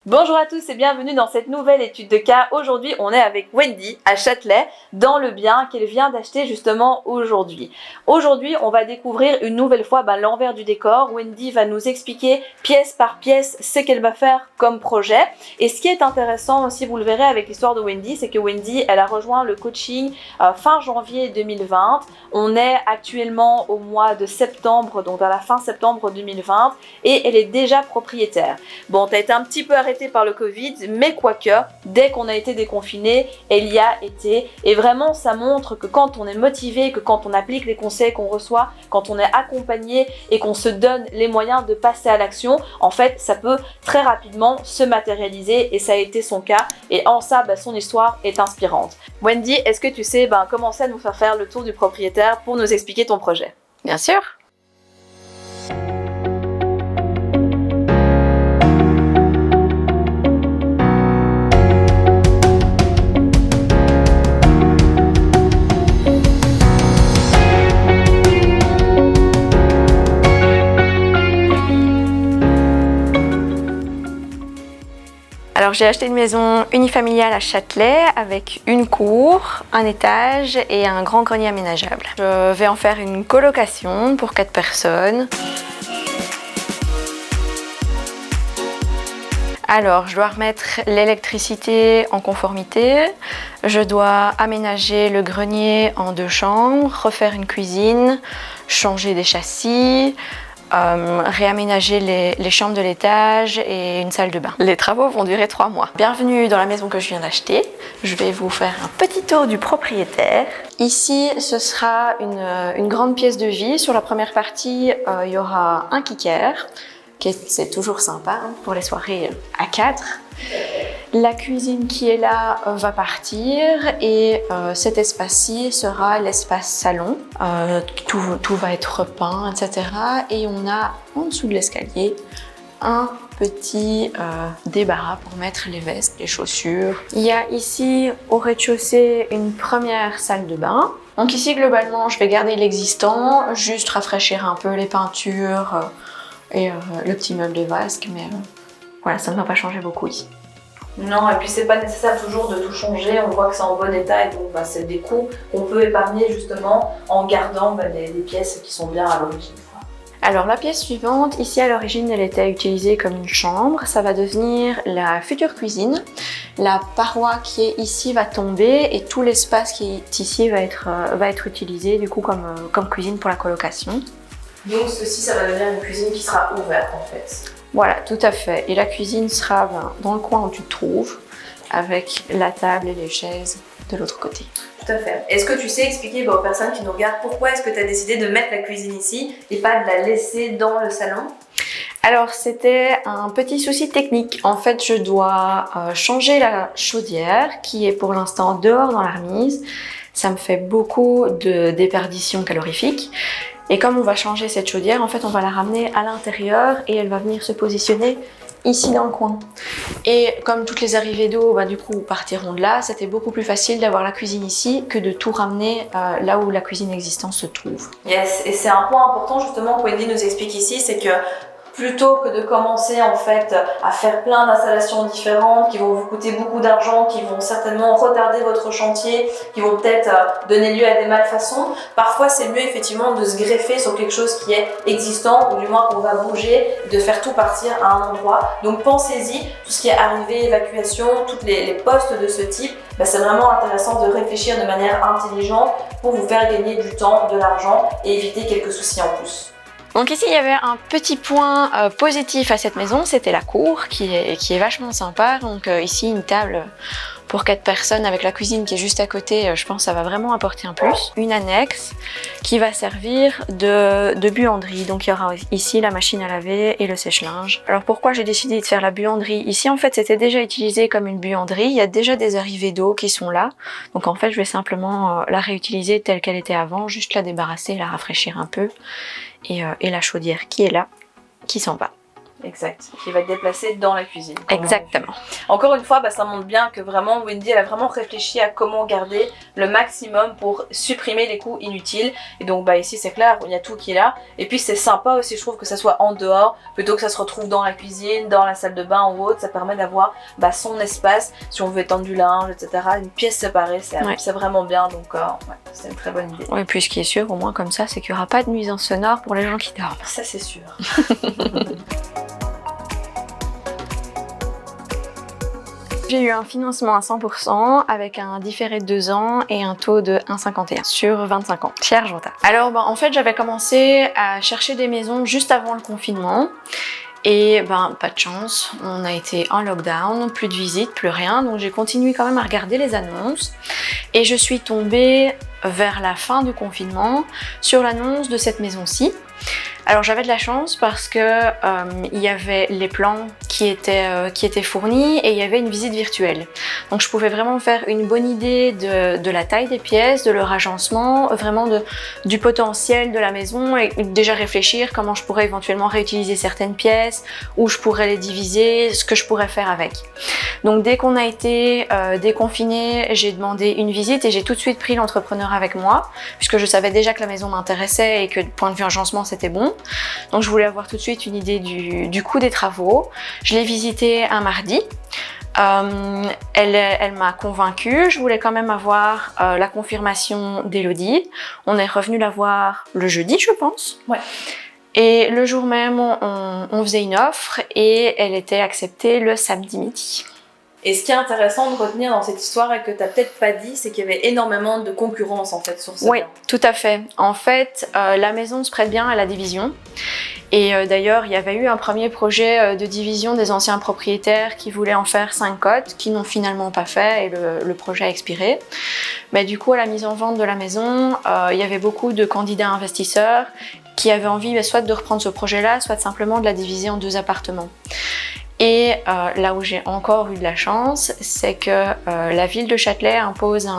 Bonjour à tous et bienvenue dans cette nouvelle étude de cas. Aujourd'hui, on est avec Wendy à Châtelet dans le bien qu'elle vient d'acheter justement aujourd'hui. Aujourd'hui, on va découvrir une nouvelle fois l'envers du décor. Wendy va nous expliquer pièce par pièce ce qu'elle va faire comme projet. Et ce qui est intéressant aussi, vous le verrez avec l'histoire de Wendy, c'est que Wendy, elle a rejoint le coaching fin janvier 2020. On est actuellement au mois de septembre, donc à la fin septembre 2020, et elle est déjà propriétaire. Bon, tu as été un petit peu arrêtée par le Covid, mais quoique, dès qu'on a été déconfiné, elle y a été. Et vraiment, ça montre que quand on est motivé, que quand on applique les conseils qu'on reçoit, quand on est accompagné et qu'on se donne les moyens de passer à l'action, en fait, ça peut très rapidement se matérialiser et ça a été son cas. Et en ça, son histoire est inspirante. Wendy, est-ce que tu sais commencer à nous faire le tour du propriétaire pour nous expliquer ton projet? Bien sûr. Alors j'ai acheté une maison unifamiliale à Châtelet avec une cour, un étage et un grand grenier aménageable. Je vais en faire une colocation pour 4 personnes. Alors je dois remettre l'électricité en conformité, je dois aménager le grenier en 2 chambres, refaire une cuisine, changer des châssis, réaménager les chambres de l'étage et une salle de bain. Les travaux vont durer 3 mois. Bienvenue dans la maison que je viens d'acheter. Je vais vous faire un petit tour du propriétaire. Ici, ce sera une grande pièce de vie. Sur la première partie, il y aura un kicker. C'est toujours sympa pour les soirées à 4. La cuisine qui est là va partir et cet espace-ci sera l'espace salon. Tout va être repeint, etc. Et on a en dessous de l'escalier un petit débarras pour mettre les vestes, les chaussures. Il y a ici au rez-de-chaussée une première salle de bain. Donc ici globalement je vais garder l'existant, juste rafraîchir un peu les peintures et le petit meuble de vasque, mais voilà, ça ne va pas changer beaucoup ici. Non, et puis c'est pas nécessaire toujours de tout changer, on voit que c'est en bon état et donc c'est des coûts qu'on peut épargner justement en gardant des pièces qui sont bien à l'origine. Alors la pièce suivante, ici à l'origine elle était utilisée comme une chambre, ça va devenir la future cuisine. La paroi qui est ici va tomber et tout l'espace qui est ici va être utilisé du coup comme cuisine pour la colocation. Donc ceci, ça va devenir une cuisine qui sera ouverte en fait. Voilà, tout à fait. Et la cuisine sera dans le coin où tu te trouves, avec la table et les chaises de l'autre côté. Tout à fait. Est-ce que tu sais expliquer aux personnes qui nous regardent pourquoi est-ce que tu as décidé de mettre la cuisine ici et pas de la laisser dans le salon? Alors c'était un petit souci technique. En fait, je dois changer la chaudière qui est pour l'instant dehors dans la remise. Ça me fait beaucoup de déperdition calorifique. Et comme on va changer cette chaudière, en fait, on va la ramener à l'intérieur et elle va venir se positionner ici dans le coin. Et comme toutes les arrivées d'eau, du coup, partiront de là, c'était beaucoup plus facile d'avoir la cuisine ici que de tout ramener là où la cuisine existante se trouve. Yes, et c'est un point important justement que Wendy nous explique ici, c'est que plutôt que de commencer en fait à faire plein d'installations différentes qui vont vous coûter beaucoup d'argent, qui vont certainement retarder votre chantier, qui vont peut-être donner lieu à des malfaçons, parfois c'est mieux effectivement de se greffer sur quelque chose qui est existant ou du moins qu'on va bouger, de faire tout partir à un endroit. Donc pensez-y, tout ce qui est arrivée, évacuation, tous les postes de ce type, c'est vraiment intéressant de réfléchir de manière intelligente pour vous faire gagner du temps, de l'argent et éviter quelques soucis en plus. Donc ici il y avait un petit point positif à cette maison, c'était la cour qui est vachement sympa. Donc ici une table pour 4 personnes avec la cuisine qui est juste à côté, je pense que ça va vraiment apporter un plus. Une annexe qui va servir de buanderie. Donc il y aura ici la machine à laver et le sèche-linge. Alors pourquoi j'ai décidé de faire la buanderie? Ici en fait c'était déjà utilisé comme une buanderie, il y a déjà des arrivées d'eau qui sont là. Donc en fait je vais simplement la réutiliser telle qu'elle était avant, juste la débarrasser, la rafraîchir un peu. Et la chaudière qui est là, qui s'en va. Exact. Qui va être déplacé dans la cuisine. Exactement. Encore une fois, ça montre bien que vraiment Wendy, elle a vraiment réfléchi à comment garder le maximum pour supprimer les coûts inutiles. Et donc ici c'est clair, il y a tout qui est là. Et puis c'est sympa aussi, je trouve, que ça soit en dehors plutôt que ça se retrouve dans la cuisine, dans la salle de bain ou autre. Ça permet d'avoir son espace si on veut étendre du linge, etc. Une pièce séparée, c'est vraiment bien. Donc c'est une très bonne idée. Oui, puis ce qui est sûr, au moins comme ça, c'est qu'il n'y aura pas de nuisance sonore pour les gens qui dorment. Ça c'est sûr. J'ai eu un financement à 100% avec un différé de 2 ans et un taux de 1,51 sur 25 ans. Chez Argenta. Alors en fait j'avais commencé à chercher des maisons juste avant le confinement. Et pas de chance, on a été en lockdown, plus de visites, plus rien. Donc j'ai continué quand même à regarder les annonces. Et je suis tombée vers la fin du confinement sur l'annonce de cette maison-ci. Alors j'avais de la chance parce que il y avait les plans qui étaient fournis et il y avait une visite virtuelle. Donc je pouvais vraiment faire une bonne idée de la taille des pièces, de leur agencement, vraiment du potentiel de la maison et déjà réfléchir comment je pourrais éventuellement réutiliser certaines pièces, où je pourrais les diviser, ce que je pourrais faire avec. Donc dès qu'on a été déconfiné, j'ai demandé une visite et j'ai tout de suite pris l'entrepreneur avec moi puisque je savais déjà que la maison m'intéressait et que du point de vue agencement c'était bon. Donc je voulais avoir tout de suite une idée du coût des travaux. Je l'ai visité un mardi. Elle m'a convaincue. Je voulais quand même avoir la confirmation d'Elodie. On est revenu la voir le jeudi, je pense. Ouais. Et le jour même, on faisait une offre et elle était acceptée le samedi midi. Et ce qui est intéressant de retenir dans cette histoire et que tu n'as peut-être pas dit, c'est qu'il y avait énormément de concurrence en fait sur ce Oui, bien. tout à fait. En fait, la maison se prête bien à la division. Et d'ailleurs, il y avait eu un premier projet de division des anciens propriétaires qui voulaient en faire 5 cotes, qui n'ont finalement pas fait et le projet a expiré. Mais du coup, à la mise en vente de la maison, il y avait beaucoup de candidats investisseurs qui avaient envie soit de reprendre ce projet-là, soit simplement de la diviser en 2 appartements. Et là où j'ai encore eu de la chance, c'est que la ville de Châtelet impose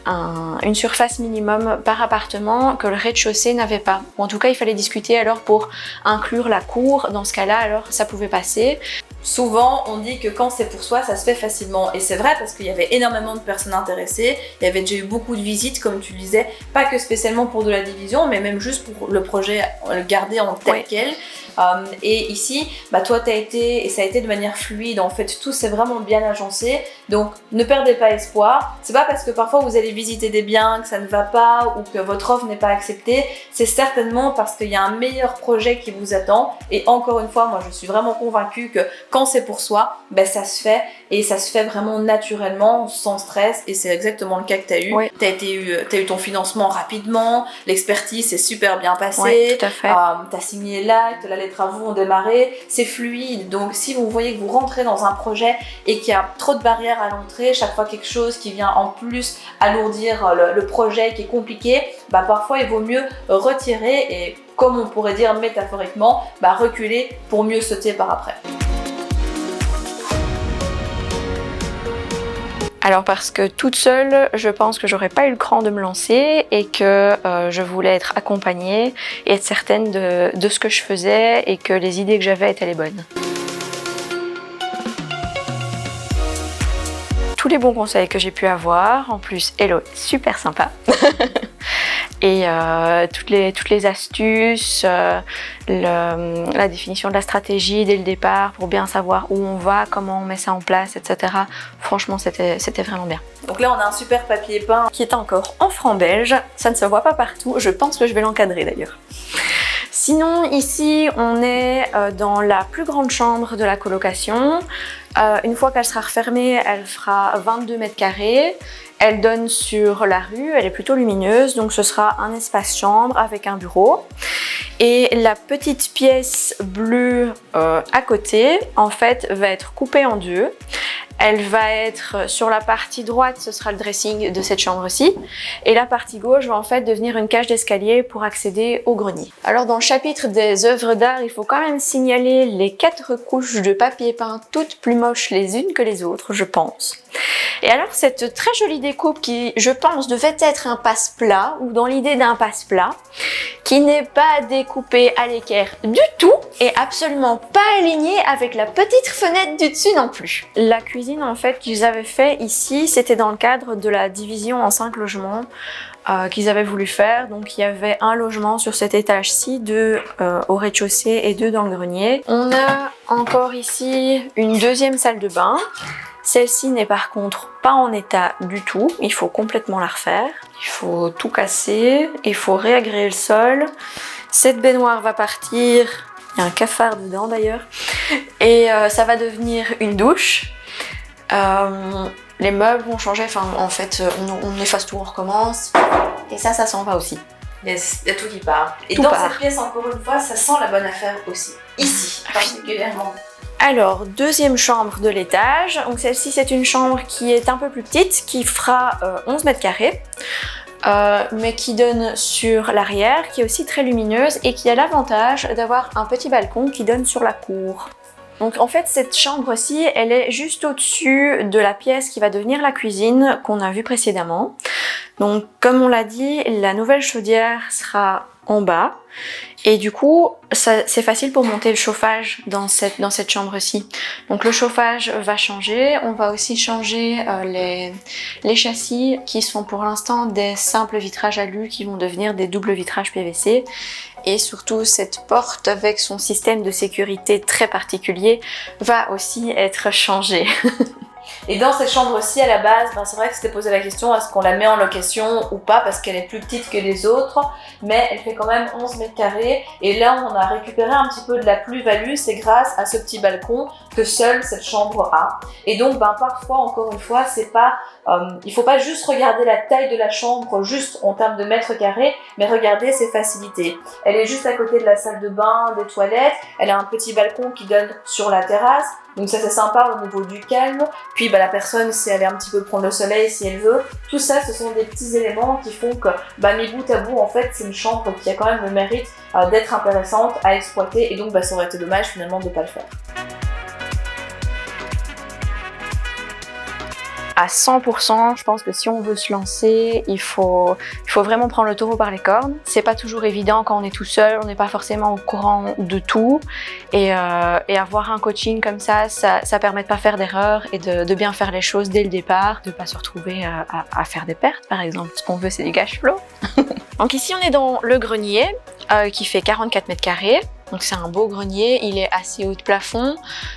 une surface minimum par appartement que le rez-de-chaussée n'avait pas. Ou en tout cas, il fallait discuter alors pour inclure la cour. Dans ce cas-là, alors ça pouvait passer. Souvent, on dit que quand c'est pour soi, ça se fait facilement. Et c'est vrai parce qu'il y avait énormément de personnes intéressées. Il y avait déjà eu beaucoup de visites, comme tu le disais, pas que spécialement pour de la division, mais même juste pour le projet, le garder en tel quel. Et ici, toi t'as été, et ça a été de manière fluide, en fait tout s'est vraiment bien agencé, donc ne perdez pas espoir. C'est pas parce que parfois vous allez visiter des biens que ça ne va pas ou que votre offre n'est pas acceptée, c'est certainement parce qu'il y a un meilleur projet qui vous attend. Et encore une fois, moi je suis vraiment convaincue que quand c'est pour soi, ça se fait, et ça se fait vraiment naturellement, sans stress, et c'est exactement le cas que t'as eu. Oui. T'as eu ton financement rapidement, l'expertise s'est super bien passée, oui, tout à fait. t'as signé l'acte, là les travaux ont démarré, c'est fluide. Donc si vous voyez que vous rentrez dans un projet et qu'il y a trop de barrières à l'entrée, chaque fois quelque chose qui vient en plus alourdir le projet qui est compliqué, parfois il vaut mieux retirer et, comme on pourrait dire métaphoriquement, reculer pour mieux sauter par après. Alors parce que toute seule, je pense que j'aurais pas eu le cran de me lancer et que je voulais être accompagnée et être certaine de ce que je faisais et que les idées que j'avais étaient les bonnes. Tous les bons conseils que j'ai pu avoir, en plus Hello, super sympa. Et toutes les astuces, la définition de la stratégie dès le départ pour bien savoir où on va, comment on met ça en place, etc. Franchement, c'était vraiment bien. Donc là, on a un super papier peint qui est encore en franc belge. Ça ne se voit pas partout. Je pense que je vais l'encadrer d'ailleurs. Sinon, ici, on est dans la plus grande chambre de la colocation. Une fois qu'elle sera refermée, elle fera 22 mètres carrés. Elle donne sur la rue, elle est plutôt lumineuse, donc ce sera un espace chambre avec un bureau. Et la petite pièce bleue à côté, en fait, va être coupée en 2. Elle va être sur la partie droite, ce sera le dressing de cette chambre-ci. Et la partie gauche va en fait devenir une cage d'escalier pour accéder au grenier. Alors dans le chapitre des œuvres d'art, il faut quand même signaler les 4 couches de papier peint, toutes plus moches les unes que les autres, je pense. Et alors cette très jolie découpe qui, je pense, devait être un passe-plat ou dans l'idée d'un passe-plat, qui n'est pas découpé à l'équerre du tout et absolument pas aligné avec la petite fenêtre du dessus non plus. La cuisine en fait qu'ils avaient fait ici, c'était dans le cadre de la division en 5 logements qu'ils avaient voulu faire. Donc il y avait un logement sur cet étage-ci, 2 au rez-de-chaussée et 2 dans le grenier. On a encore ici une deuxième salle de bain. Celle-ci n'est par contre pas en état du tout, il faut complètement la refaire. Il faut tout casser, il faut réagréer le sol. Cette baignoire va partir, il y a un cafard dedans d'ailleurs, et ça va devenir une douche. Les meubles vont changer, enfin en fait on efface tout, on recommence, et ça s'en va aussi. Il y a tout qui part. Et tout dans part. cette pièce, encore une fois, ça sent la bonne affaire aussi. Ici, particulièrement. Alors, deuxième chambre de l'étage. Donc celle-ci, c'est une chambre qui est un peu plus petite, qui fera 11 mètres carrés, mais qui donne sur l'arrière, qui est aussi très lumineuse et qui a l'avantage d'avoir un petit balcon qui donne sur la cour. Donc en fait, cette chambre-ci, elle est juste au-dessus de la pièce qui va devenir la cuisine qu'on a vue précédemment. Donc comme on l'a dit, la nouvelle chaudière sera en bas. Et du coup, c'est facile pour monter le chauffage dans cette chambre-ci. Donc le chauffage va changer. On va aussi changer les châssis qui sont pour l'instant des simples vitrages alu qui vont devenir des doubles vitrages PVC. Et surtout, cette porte avec son système de sécurité très particulier va aussi être changée. Et dans cette chambre-ci, à la base, c'est vrai que c'était posé la question, est-ce qu'on la met en location ou pas, parce qu'elle est plus petite que les autres, mais elle fait quand même 11 mètres carrés. Et là, on a récupéré un petit peu de la plus-value, c'est grâce à ce petit balcon que seule cette chambre a. Et donc, parfois, encore une fois, c'est pas, il faut pas juste regarder la taille de la chambre, juste en termes de mètres carrés, mais regarder ses facilités. Elle est juste à côté de la salle de bain, des toilettes, elle a un petit balcon qui donne sur la terrasse. Donc ça c'est sympa au niveau du calme, puis la personne sait aller un petit peu prendre le soleil si elle veut. Tout ça ce sont des petits éléments qui font que mis bout à bout en fait c'est une chambre qui a quand même le mérite d'être intéressante à exploiter et donc ça aurait été dommage finalement de ne pas le faire. À 100%, je pense que si on veut se lancer, il faut vraiment prendre le taureau par les cornes. C'est pas toujours évident quand on est tout seul, on n'est pas forcément au courant de tout. Et avoir un coaching comme ça permet de pas faire d'erreurs et de bien faire les choses dès le départ, de pas se retrouver à faire des pertes par exemple. Ce qu'on veut c'est du cash flow. Donc ici on est dans le grenier qui fait 44 mètres carrés. Donc c'est un beau grenier, il est assez haut de plafond,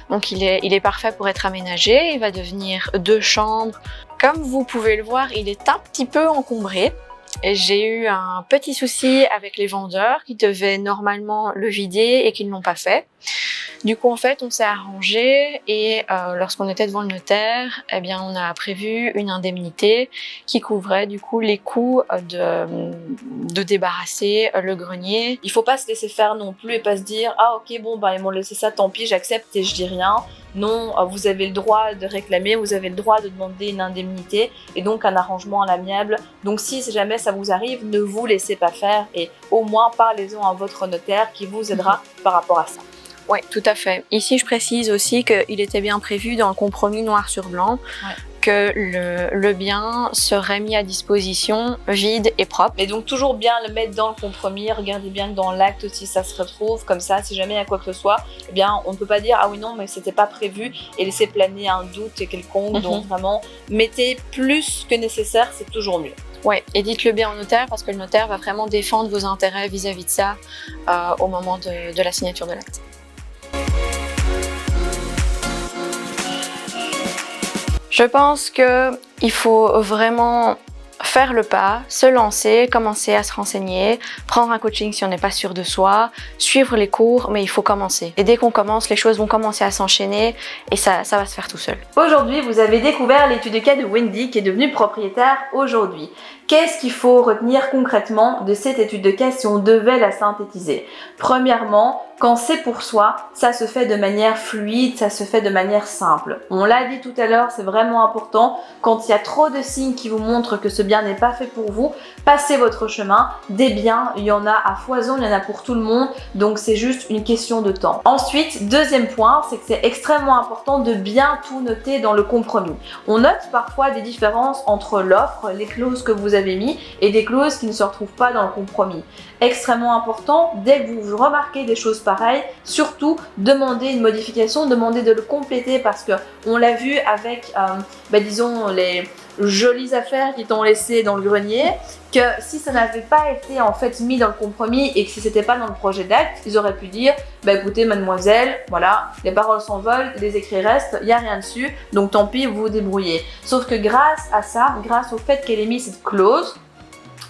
donc il est parfait pour être aménagé. Il va devenir 2 chambres. Comme vous pouvez le voir, il est un petit peu encombré. J'ai eu un petit souci avec les vendeurs qui devaient normalement le vider et qui ne l'ont pas fait. Du coup, en fait, on s'est arrangé et lorsqu'on était devant le notaire, on a prévu une indemnité qui couvrait du coup les coûts de débarrasser le grenier. Il faut pas se laisser faire non plus et pas se dire « Ah ok, ils m'ont laissé ça, tant pis, j'accepte et je dis rien ». Non, vous avez le droit de réclamer, vous avez le droit de demander une indemnité et donc un arrangement à l'amiable. Donc si jamais ça vous arrive, ne vous laissez pas faire et au moins parlez-en à votre notaire qui vous aidera par rapport à ça. Oui, tout à fait. Ici, je précise aussi qu'il était bien prévu dans le compromis noir sur blanc que le bien serait mis à disposition vide et propre. Mais donc toujours bien le mettre dans le compromis, regardez bien que dans l'acte aussi ça se retrouve, comme ça si jamais il y a quoi que ce soit, on ne peut pas dire ah oui non mais c'était pas prévu et laisser planer un doute quelconque. Donc vraiment mettez plus que nécessaire, c'est toujours mieux. Ouais, et dites-le bien au notaire parce que le notaire va vraiment défendre vos intérêts vis-à-vis de ça au moment de la signature de l'acte. Je pense qu'il faut vraiment faire le pas, se lancer, commencer à se renseigner, prendre un coaching si on n'est pas sûr de soi, suivre les cours, mais il faut commencer. Et dès qu'on commence, les choses vont commencer à s'enchaîner et ça va se faire tout seul. Aujourd'hui, vous avez découvert l'étude de cas de Wendy qui est devenue propriétaire aujourd'hui. Qu'est-ce qu'il faut retenir concrètement de cette étude de cas si on devait la synthétiser? Premièrement, quand c'est pour soi, ça se fait de manière fluide, ça se fait de manière simple. On l'a dit tout à l'heure, c'est vraiment important. Quand il y a trop de signes qui vous montrent que ce bien n'est pas fait pour vous, passez votre chemin. Des biens, il y en a à foison, il y en a pour tout le monde, donc c'est juste une question de temps. Ensuite, deuxième point, c'est que c'est extrêmement important de bien tout noter dans le compromis. On note parfois des différences entre l'offre, les clauses que vous avez mis et des clauses qui ne se retrouvent pas dans le compromis. Extrêmement important, dès que vous remarquez des choses pareilles, surtout demandez une modification, demandez de le compléter parce que on l'a vu avec, disons, les jolies affaires qui t'ont laissé dans le grenier, que si ça n'avait pas été en fait mis dans le compromis et que si c'était pas dans le projet d'acte, ils auraient pu dire écoutez mademoiselle, voilà, les paroles s'envolent, les écrits restent, il n'y a rien dessus, donc tant pis, vous vous débrouillez. Sauf que grâce à ça, grâce au fait qu'elle ait mis cette clause,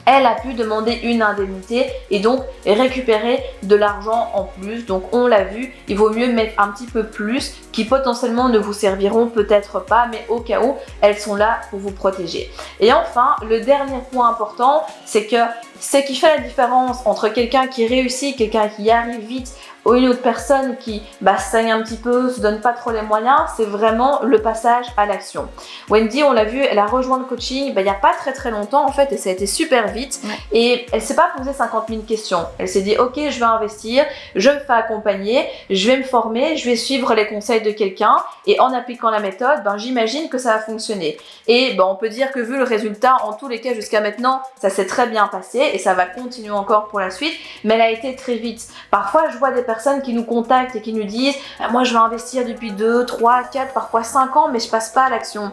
elle a pu demander une indemnité et donc récupérer de l'argent en plus. Donc on l'a vu, il vaut mieux mettre un petit peu plus qui potentiellement ne vous serviront peut-être pas, mais au cas où, elles sont là pour vous protéger. Et enfin, le dernier point important, c'est que ce qui fait la différence entre quelqu'un qui réussit, quelqu'un qui y arrive vite, ou une autre personne qui stagne un petit peu, se donne pas trop les moyens, c'est vraiment le passage à l'action. Wendy, on l'a vu, elle a rejoint le coaching il n'y a pas très longtemps en fait et ça a été super vite. Ouais. Et elle s'est pas posé 50 000 questions. Elle s'est dit ok, je vais investir, je me fais accompagner, je vais me former, je vais suivre les conseils de quelqu'un et en appliquant la méthode, j'imagine que ça va fonctionner. Et on peut dire que vu le résultat, en tous les cas jusqu'à maintenant, ça s'est très bien passé et ça va continuer encore pour la suite, mais elle a été très vite. Parfois, je vois des personnes qui nous contactent et qui nous disent moi je vais investir depuis 2, 3, 4, parfois 5 ans mais je passe pas à l'action.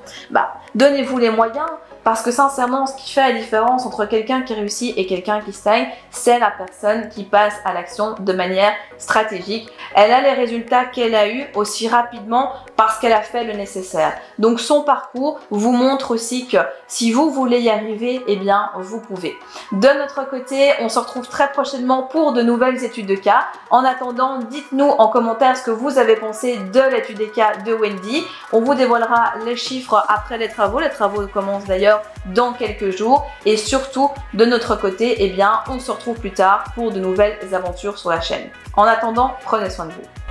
Donnez-vous les moyens parce que sincèrement ce qui fait la différence entre quelqu'un qui réussit et quelqu'un qui stagne, c'est la personne qui passe à l'action de manière stratégique. Elle a les résultats qu'elle a eu aussi rapidement parce qu'elle a fait le nécessaire. Donc son parcours vous montre aussi que si vous voulez y arriver, vous pouvez. De notre côté, on se retrouve très prochainement pour de nouvelles études de cas. En attendant, dites-nous en commentaire ce que vous avez pensé de l'étude des cas de Wendy. On vous dévoilera les chiffres après les travaux. Les travaux commencent d'ailleurs dans quelques jours. Et surtout, de notre côté, on se retrouve plus tard pour de nouvelles aventures sur la chaîne. En attendant, prenez soin de vous.